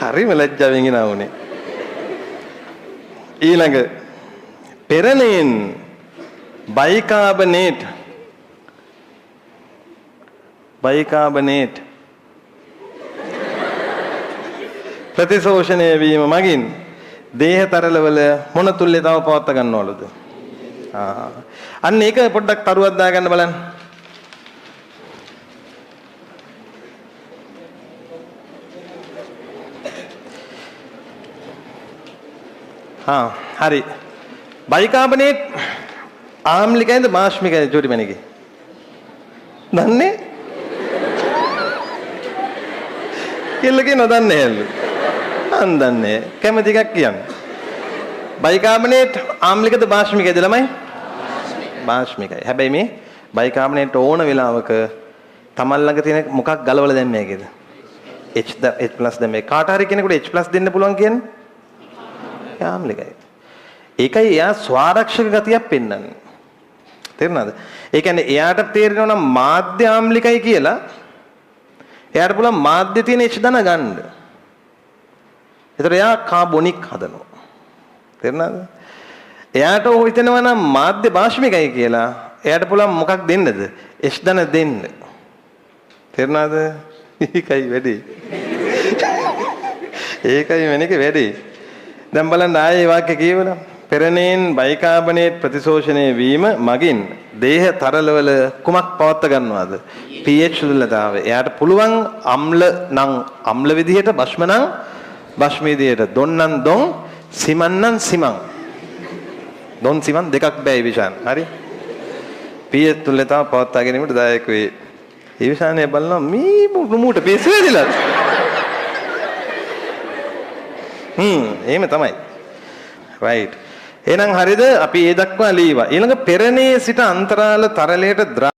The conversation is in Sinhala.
හරිම ලැජ්ජාවෙන් ඉනා උනේ. ඊළඟ පෙරණෙන් බයිකාබනේට් ප්‍රතිශෝෂණය වීම මගින් දේහ තරලවල මොන තුල්‍යතාව පවත්වා ගන්නවලුද? අන්න ඒක පොඩ්ඩක් තරුවක් දාගන්න බලන්න. හරි. බයිකාබනේට් ආම්ලිකයිද මාෂ්මිකයිද ජෝඩිමණිගේ? දන්නේ? කියලා කියන දන්නේ නැල්ලු. මන් දන්නේ. කැමති එකක් කියන්න. බයිකාබනේට් ආම්ලිකද මාෂ්මිකයිද ළමයි? මාෂ්මිකයි. හැබැයි මේ බයිකාබනේට් ඕන වෙලාවක තමන් ළඟ තියෙන මොකක් ගලවලා දැම්මේ කියද? H+ දැම්මේ. කාට හරි කෙනෙකුට H+ දෙන්න පුළුවන් කියන්නේ? ආම්ලිකයි. ඒකයි එයා ස්වාරක්ෂක ගතියක් පෙන්වන්නේ. තේරුණාද? ඒ කියන්නේ එයාට තේරෙනවා නම් මාධ්‍ය ආම්ලිකයි කියලා එයාට පුළුවන් මාධ්‍ය තියෙන H ධන ගන්න. ඒතර එයා කාබොනික් හදනවා. තේරුණාද? එයාට හිතෙනවා නම් මාධ්‍ය භාෂ්මිකයි කියලා එයාට පුළුවන් මොකක් දෙන්නද? H ධන දෙන්න. තේරුණාද? ඒකයි වැඩි. ඒකයි වෙනකේ වැඩි. දැන් බලන්න ආයේ වාක්‍ය කියවලා පෙරණෙන් බයිකාබනේට් ප්‍රතිශෝෂණය වීම මගින් දේහ තරලවල කුමක් පවත්ත ගන්නවද? pH තුලතාවය. එයාට පුළුවන් අම්ල නම් අම්ල විදිහට, භෂ්ම නම් භෂ්ම විදිහට, දොන් නම් දොන්, සිමන් නම් සිමන්. දොන් සිමන් දෙකක් බෑ විශාන්. හරි? pH තුලතාව පවත්වා ගැනීමට දායක වේ. ඒ විශානේ බලනවා මේ මුට පේස් වේදිලා. එහෙම තමයි. right. එහෙනම් හරිද? අපි ඒ දක්වා ලීවා. ඊළඟ පෙරණේ සිට අන්තරාල තරලයට